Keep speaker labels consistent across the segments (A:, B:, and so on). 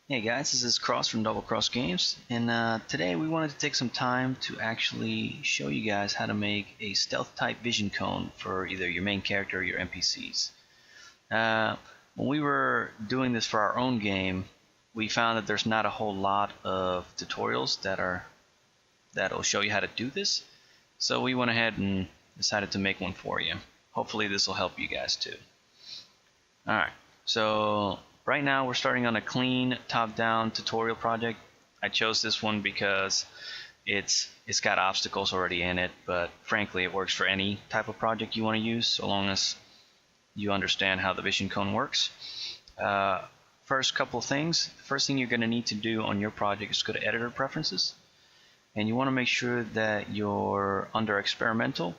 A: Hey guys, this is Cross from Double Cross Games, and today we wanted to take some time to actually show you guys how to make a stealth type vision cone for either your main character or your NPCs. When we were doing this for our own game, we found that there's not a whole lot of tutorials that'll show you how to do this, so we went ahead and decided to make one for you. Hopefully this will help you guys too. Alright, so right now we're starting on a clean top-down tutorial project. I chose this one because it's got obstacles already in it, but frankly it works for any type of project you want to use so long as you understand how the vision cone works. First couple of things. The first thing you're going to need to do on your project is go to Editor Preferences, and you want to make sure that you're under Experimental,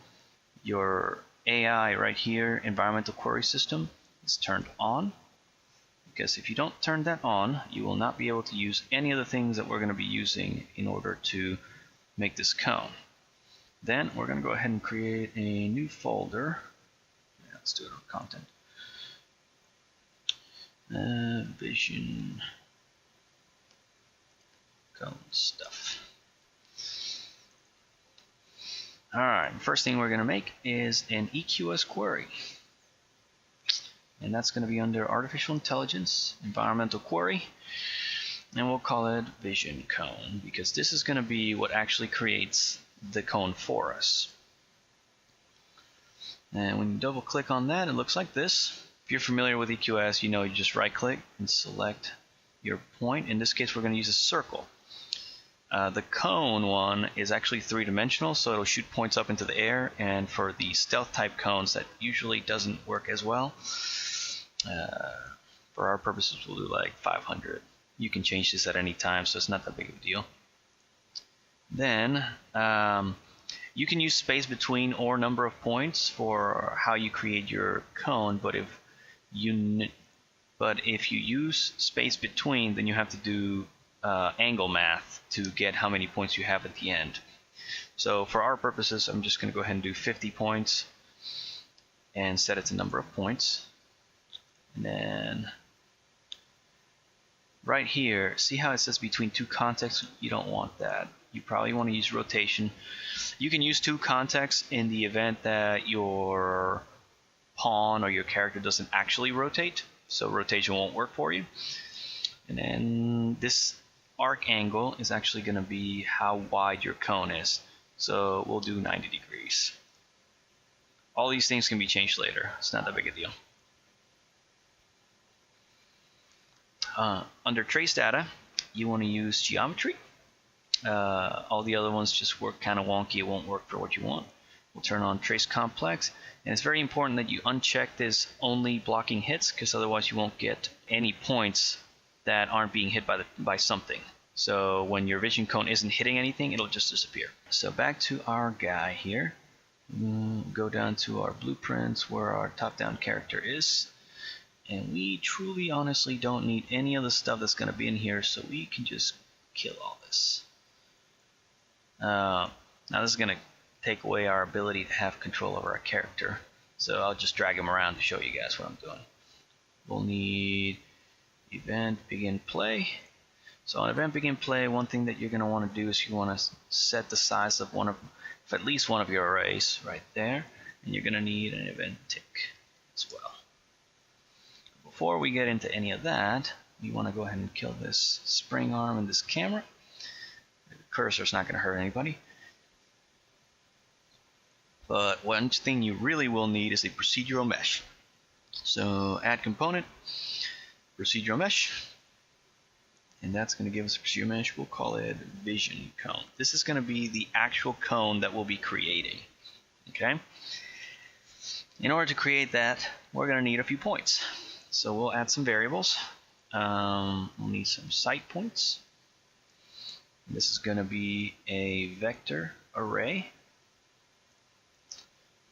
A: your AI right here, Environmental Query System, is turned on. Because if you don't turn that on, you will not be able to use any of the things that we're going to be using in order to make this cone. Then we're going to go ahead and create a new folder. Yeah, let's do it on content. Vision cone stuff. Alright, first thing we're going to make is an EQS query. And that's going to be under Artificial Intelligence, Environmental Query, and we'll call it Vision Cone, because this is going to be what actually creates the cone for us. And when you double click on that, it looks like this. If you're familiar with EQS, you know you just right click and select your point. In this case, we're going to use a circle. The cone one is actually three-dimensional, so it'll shoot points up into the air, and for the stealth type cones that usually doesn't work as well. For our purposes, we'll do like 500. You can change this at any time, so it's not that big of a deal. Then you can use space between or number of points for how you create your cone, but if you use space between, then you have to do angle math to get how many points you have at the end. So for our purposes, I'm just going to go ahead and do 50 points and set it to number of points. And then right here, see how it says between two contexts? You don't want that. You probably want to use rotation. You can use two contexts in the event that your pawn or your character doesn't actually rotate, so rotation won't work for you. And then this arc angle is actually going to be how wide your cone is, so we'll do 90 degrees. All these things can be changed later. It's not that big a deal. Under trace data, you want to use geometry. All the other ones just work kind of wonky. It won't work for what you want. We'll turn on trace complex, and it's very important that you uncheck this only blocking hits, because otherwise you won't get any points that aren't being hit by something. So when your vision cone isn't hitting anything, it'll just disappear. So back to our guy here. We'll go down to our blueprints where our top-down character is. And we truly, honestly don't need any of the stuff that's going to be in here, so we can just kill all this. Now this is going to take away our ability to have control over our character. So I'll just drag him around to show you guys what I'm doing. We'll need event begin play. So on event begin play, one thing that you're going to want to do is you want to set the size of at least one of your arrays right there, and you're going to need an event tick as well. Before we get into any of that, we want to go ahead and kill this spring arm and this camera. The cursor's not going to hurt anybody. But one thing you really will need is a procedural mesh. So add component, procedural mesh, and that's going to give us a procedural mesh. We'll call it vision cone. This is going to be the actual cone that we'll be creating. Okay. In order to create that, we're going to need a few points. So we'll add some variables. We'll need some site points. This is going to be a vector array.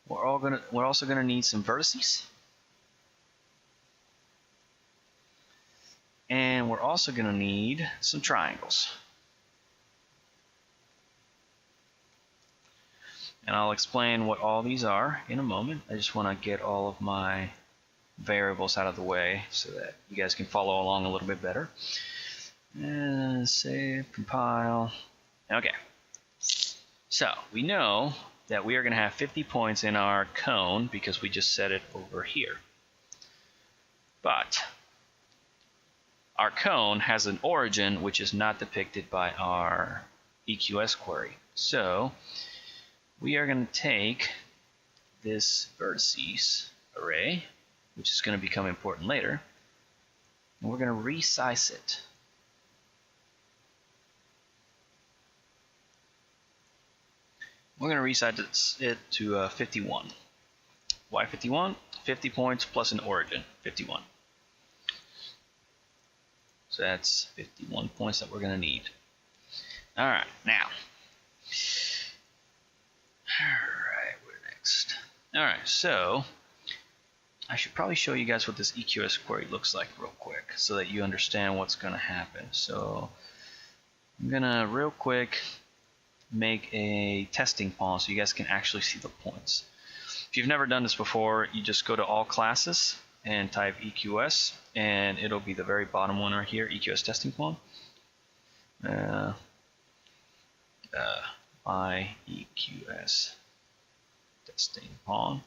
A: We're also going to need some vertices. And we're also going to need some triangles. And I'll explain what all these are in a moment. I just want to get all of my variables out of the way so that you guys can follow along a little bit better. And save, compile. Okay. So we know that we are going to have 50 points in our cone because we just set it over here. But our cone has an origin which is not depicted by our EQS query. So we are going to take this vertices array, which is going to become important later, and we're going to resize it. We're going to resize it to 51. Why 51? 50 points plus an origin, 51. So that's 51 points that we're going to need. All right, now. All right, we're next. All right, so I should probably show you guys what this EQS query looks like real quick so that you understand what's going to happen. So I'm going to real quick make a testing pawn so you guys can actually see the points. If you've never done this before, you just go to all classes and type EQS, and it'll be the very bottom one right here, EQS testing pawn. My EQS testing pawn.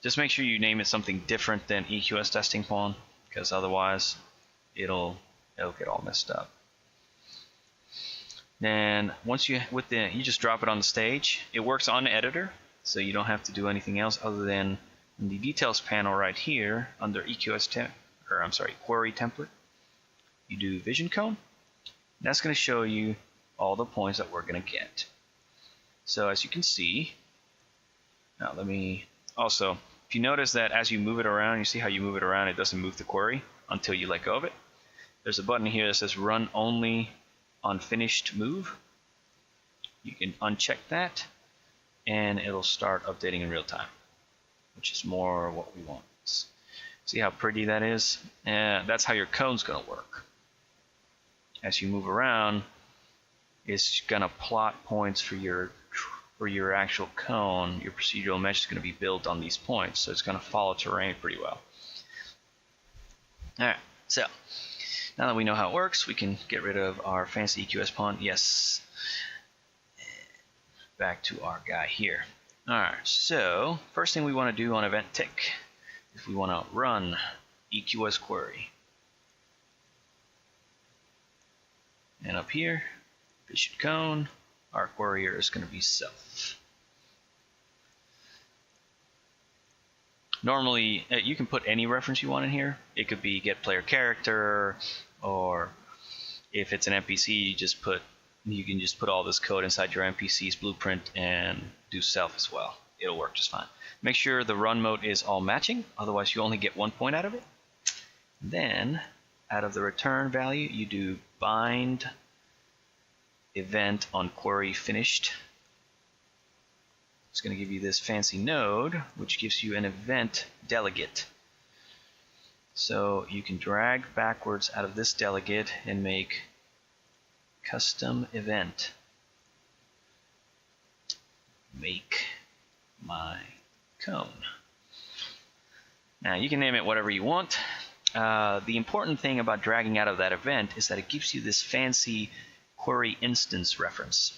A: Just make sure you name it something different than EQS testing pawn, because otherwise it'll get all messed up. Then once you just drop it on the stage. It works on the editor, so you don't have to do anything else other than in the details panel right here under EQS query template. You do vision cone. That's going to show you all the points that we're going to get. So as you can see, now let me also, if you notice that as you move it around, you see how you move it around, it doesn't move the query until you let go of it. There's a button here that says run only on finished move. You can uncheck that and it'll start updating in real time, which is more what we want. See how pretty that is? That's how your cone's going to work. As you move around, it's going to plot points for your actual cone. Your procedural mesh is going to be built on these points, so it's going to follow terrain pretty well. Alright, so now that we know how it works, we can get rid of our fancy EQS pawn. Yes. Back to our guy here. Alright, so first thing we want to do on event tick is we want to run EQS query. And up here, vision cone, our query here is going to be self. Normally, you can put any reference you want in here. It could be get player character, or if it's an NPC, you can just put all this code inside your NPC's blueprint and do self as well. It'll work just fine. Make sure the run mode is all matching, otherwise you only get 1 point out of it. Then, out of the return value, you do bind event on query finished. It's going to give you this fancy node, which gives you an event delegate. So you can drag backwards out of this delegate and make custom event. Make my cone. Now you can name it whatever you want. The important thing about dragging out of that event is that it gives you this fancy query instance reference,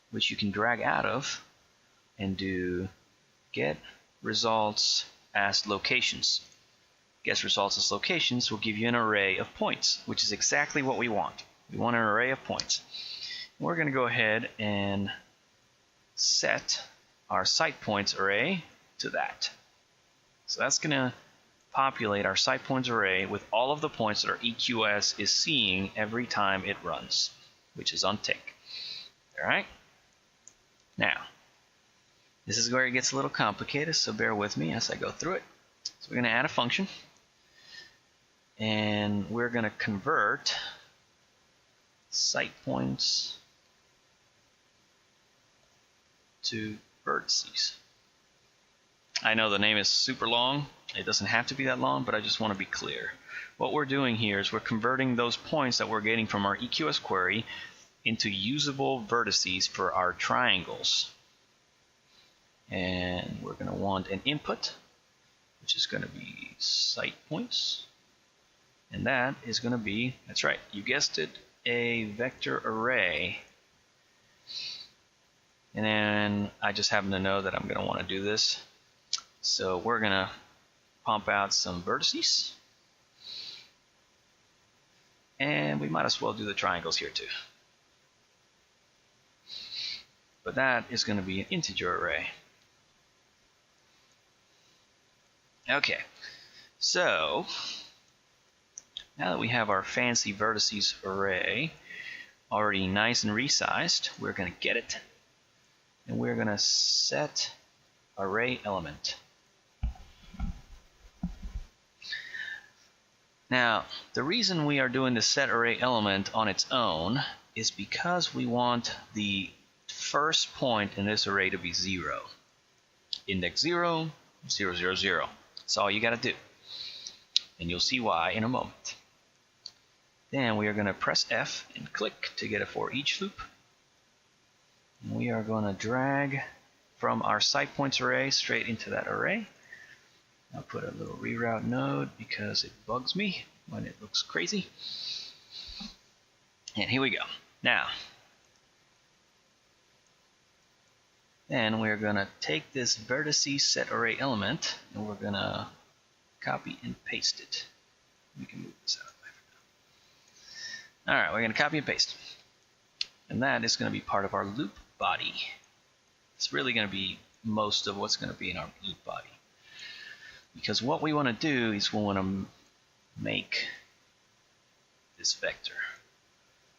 A: which you can drag out of and do get results as locations. Get results as locations will give you an array of points, which is exactly what we want. We want an array of points. We're going to go ahead and set our site points array to that. So that's going to populate our site points array with all of the points that our EQS is seeing every time it runs, which is on tick. All right. Now, this is where it gets a little complicated, so bear with me as I go through it. So we're going to add a function, and we're going to convert site points to vertices. I know the name is super long. It doesn't have to be that long, but I just want to be clear. What we're doing here is we're converting those points that we're getting from our EQS query into usable vertices for our triangles. And we're going to want an input, which is going to be site points. And that is going to be, that's right, you guessed it, a vector array. And then I just happen to know that I'm going to want to do this. So we're going to pump out some vertices. And we might as well do the triangles here too. But that is going to be an integer array. Okay, so now that we have our fancy vertices array already nice and resized, we're going to get it, and we're going to set array element. Now, the reason we are doing the set array element on its own is because we want the first point in this array to be 0. Index 0, 0, 0, 0. That's all you got to do. And you'll see why in a moment. Then we are going to press F and click to get a for each loop. And we are going to drag from our site points array straight into that array. I'll put a little reroute node because it bugs me when it looks crazy. And here we go. Now, then we're going to take this vertices set array element and we're going to copy and paste it. We can move this out of the way for now. Alright, we're going to copy and paste. And that is going to be part of our loop body. It's really going to be most of what's going to be in our loop body. Because what we want to do is we want to make this vector.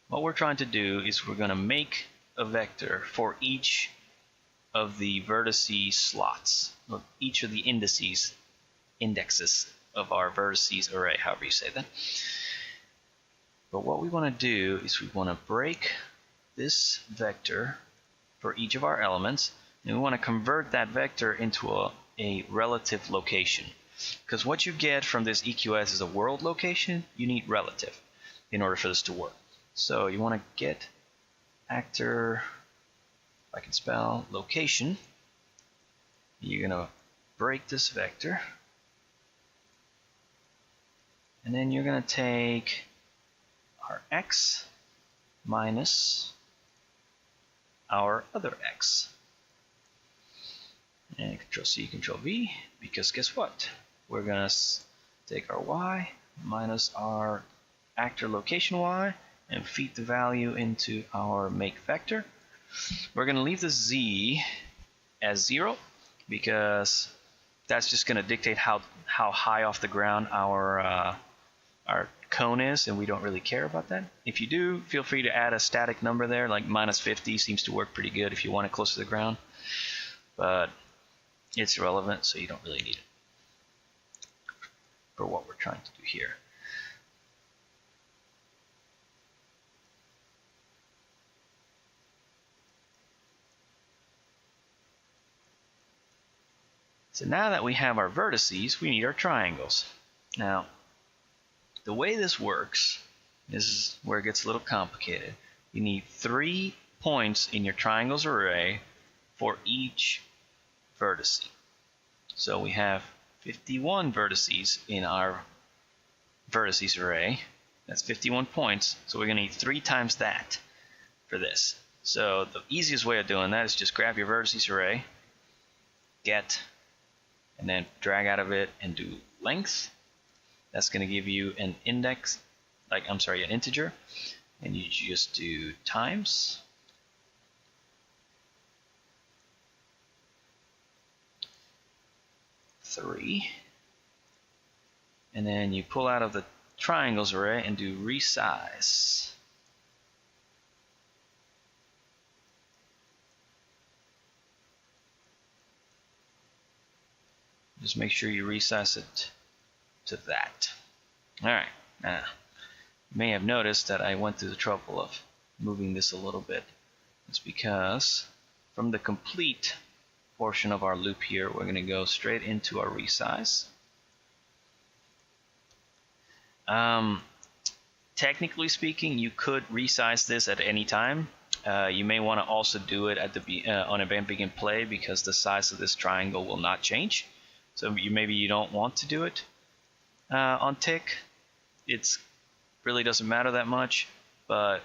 A: What we're trying to do is we're going to make a vector for each of the vertices slots, or each of the indexes of our vertices array, however you say that. But what we want to do is we want to break this vector for each of our elements, and we want to convert that vector into a relative location. Because what you get from this EQS is a world location, you need relative in order for this to work. So you want to get actor, if I can spell, location. You're going to break this vector. And then you're going to take our x minus our other x. And Control-C, Control-V, because guess what? We're going to take our y minus our actor location y and feed the value into our make vector. We're going to leave the z as 0 because that's just going to dictate how high off the ground our cone is, and we don't really care about that. If you do, feel free to add a static number there, like -50 seems to work pretty good if you want it close to the ground. But it's irrelevant, so you don't really need it for what we're trying to do here. So now that we have our vertices, we need our triangles. Now, the way this works, this is where it gets a little complicated. You need 3 points in your triangles array for each vertice. So we have 51 vertices in our vertices array. That's 51 points. So we're going to need 3 times that for this. So the easiest way of doing that is just grab your vertices array, get, and then drag out of it and do length. That's going to give you an index, an integer, and you just do times. Three, and then you pull out of the triangles array and do resize. Just make sure you resize it to that. Alright, now you may have noticed that I went through the trouble of moving this a little bit. It's because from the complete portion of our loop here, we're going to go straight into our resize. Technically speaking, you could resize this at any time. You may want to also do it at the on event begin play because the size of this triangle will not change. So maybe you don't want to do it on tick. It really doesn't matter that much. but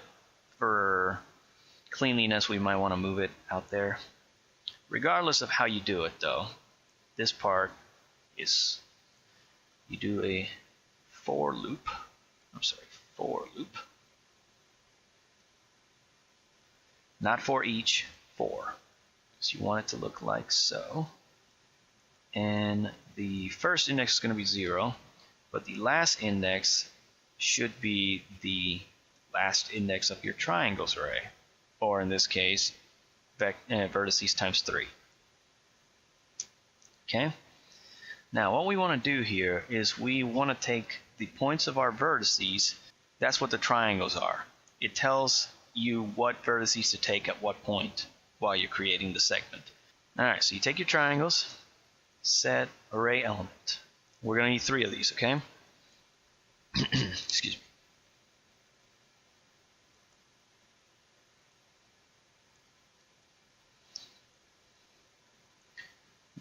A: for cleanliness we might want to move it out there. Regardless of how you do it though, this part is you do a for loop, not for each, for. So you want it to look like so. And the first index is going to be 0, but the last index should be the last index of your triangles array, or in this case, vertices times 3. Okay? Now what we want to do here is we want to take the points of our vertices. That's what the triangles are. It tells you what vertices to take at what point while you're creating the segment. Alright, so you take your triangles, set array element. We're going to need 3 of these, okay? Excuse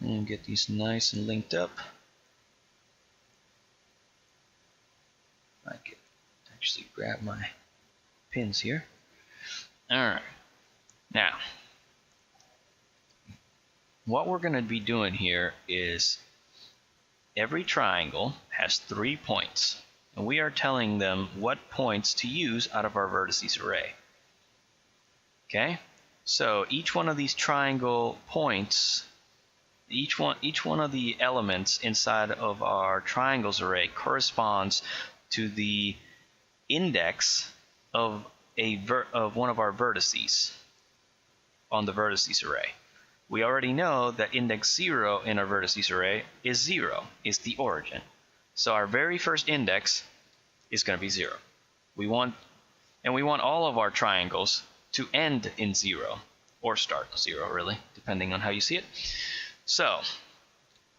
A: me. And get these nice and linked up. I can actually grab my pins here. Alright, now what we're going to be doing here is every triangle has 3 points, and we are telling them what points to use out of our vertices array. Okay, so each one of these triangle points, each one of the elements inside of our triangles array corresponds to the index of one of our vertices on the vertices array. We already know that index 0 in our vertices array is 0, is the origin. So our very first index is going to be 0. We want all of our triangles to end in 0, or start 0 really, depending on how you see it. So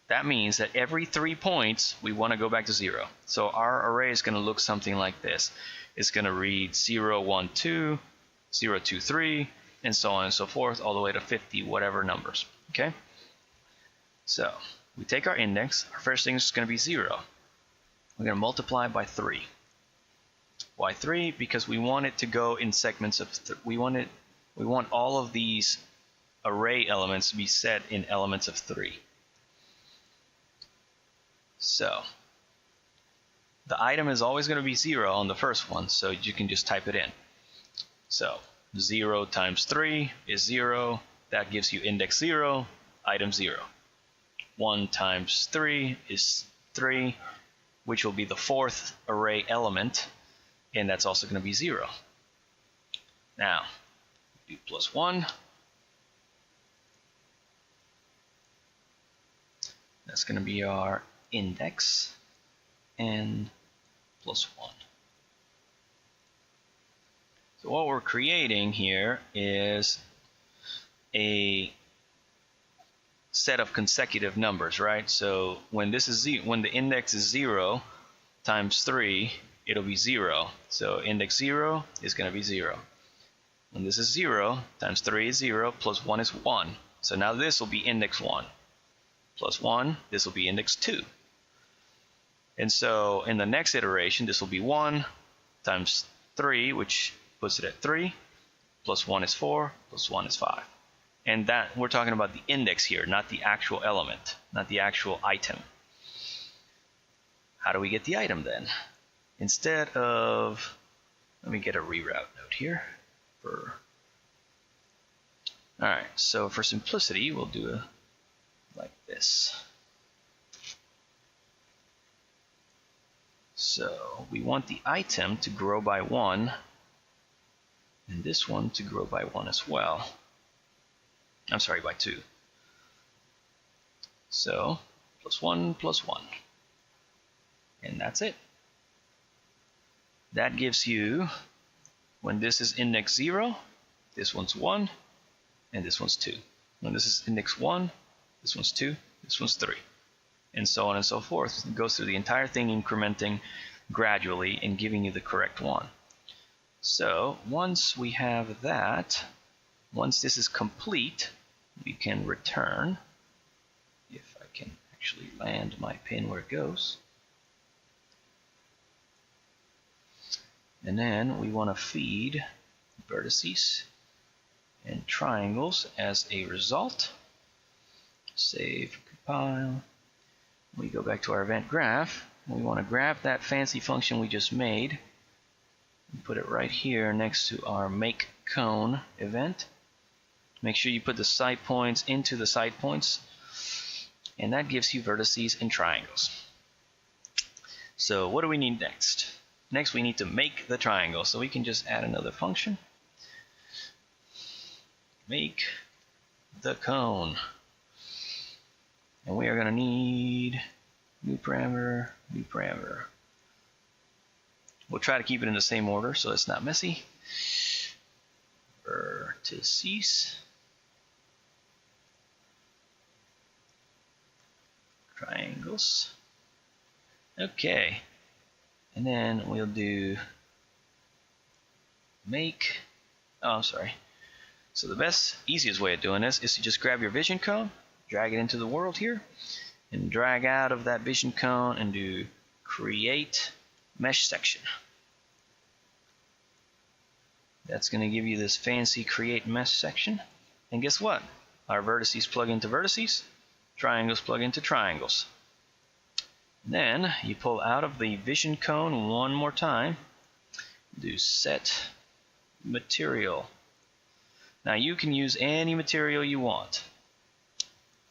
A: that means that every 3 points we want to go back to 0. So our array is going to look something like this. It's going to read 0, 1, 2, 0, 2, 3, and so on and so forth, all the way to 50, whatever numbers. Okay? So we take our index. Our first thing is going to be 0. We're going to multiply by 3. Why 3? Because we want it to go in segments of we want all of these array elements to be set in elements of 3. So the item is always going to be 0 on the first one, so you can just type it in. So 0 times 3 is 0. That gives you index 0, item 0. 1 times 3 is 3, which will be the 4th array element, and that's also going to be 0. Now, do plus 1. That's going to be our index, and plus 1. So what we're creating here is a set of consecutive numbers, right? So when the index is 0 times 3, it'll be 0. So index 0 is going to be 0. When this is 0 times 3 is 0, plus 1 is 1. So now this will be index 1. Plus 1, this will be index 2. And so in the next iteration, this will be 1 times 3, which puts it at 3, plus 1 is 4, plus 1 is 5. And that we're talking about the index here, not the actual element, not the actual item. How do we get the item then? Instead of, let me get a reroute note here. Alright, so for simplicity, we'll do it like this. So we want the item to grow by 1, and this one to grow by 1 as well. I'm sorry, by 2. So plus 1 plus 1. And that's it. That gives you, when this is index 0, this one's 1, and this one's 2. When this is index 1, this one's 2, this one's 3. And so on and so forth. It goes through the entire thing, incrementing gradually and giving you the correct one. So once we have that, once this is complete, we can return, if I can actually land my pin where it goes. And then we want to feed vertices and triangles as a result. Save, compile. We go back to our event graph. We want to grab that fancy function we just made and put it right here next to our make cone event. Make sure you put the side points into the side points, and that gives you vertices and triangles. So what do we need next? Next we need to make the triangle, so we can just add another function. Make the cone. And we are going to need new parameter, new parameter. We'll try to keep it in the same order so it's not messy. Vertices, triangles. Okay, and then we'll do make, oh, I'm sorry. So the best, easiest way of doing this is to just grab your vision cone, drag it into the world here, and drag out of that vision cone and do create mesh section. That's going to give you this fancy create mesh section. And guess what? Our vertices plug into vertices, triangles plug into triangles. Then you pull out of the vision cone one more time, do set material. Now you can use any material you want.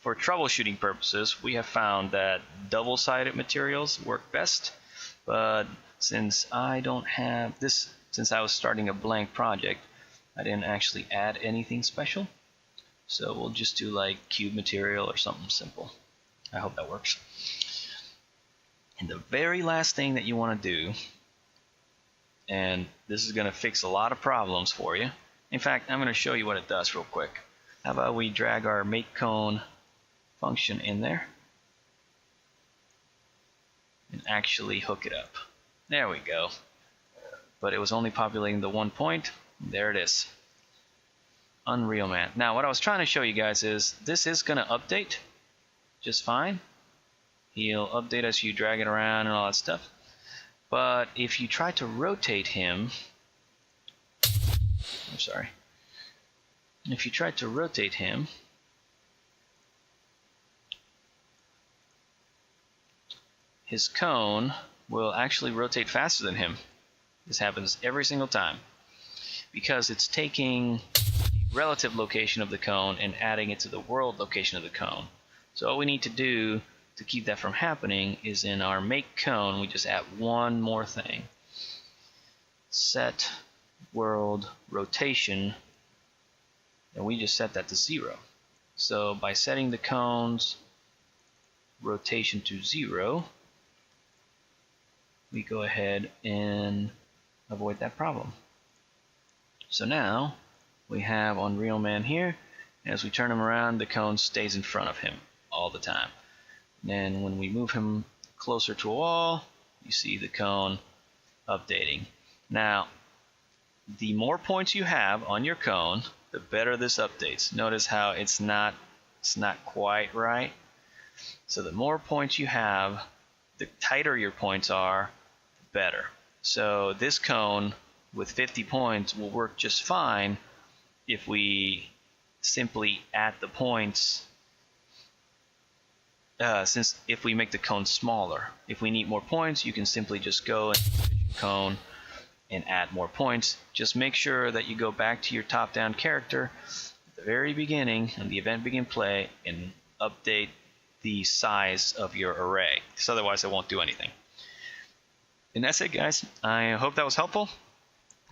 A: For troubleshooting purposes, we have found that double-sided materials work best, but since I don't have this, since I was starting a blank project, I didn't actually add anything special. So we'll just do like cube material or something simple. I hope that works. And the very last thing that you want to do, and this is going to fix a lot of problems for you. In fact, I'm going to show you what it does real quick. How about we drag our make cone function in there and actually hook it up. There we go. But it was only populating the one point. There it is. Unreal Man. Now what I was trying to show you guys is this is going to update just fine. He'll update as you drag it around and all that stuff. But if you try to rotate him, I'm sorry. If you try to rotate him, his cone will actually rotate faster than him. This happens every single time because it's taking the relative location of the cone and adding it to the world location of the cone. So all we need to do to keep that from happening is in our make cone, we just add one more thing. Set world rotation, and we just set that to 0. So by setting the cone's rotation to 0, we go ahead and avoid that problem. So now we have Unreal Man here, and as we turn him around, the cone stays in front of him all the time. And when we move him closer to a wall, you see the cone updating. Now, the more points you have on your cone, the better this updates. Notice how it's not quite right. So the more points you have, the tighter your points are, the better. So this cone with 50 points will work just fine if we simply add the points. Since if we make the cone smaller, if we need more points, you can simply just go and cone and add more points. Just make sure that you go back to your top-down character at the very beginning and the event begin play and update the size of your array, because otherwise it won't do anything. And that's it, guys. I hope that was helpful.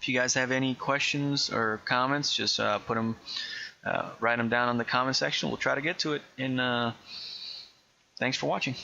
A: If you guys have any questions or comments, just write them down in the comment section. We'll try to get to it. And thanks for watching.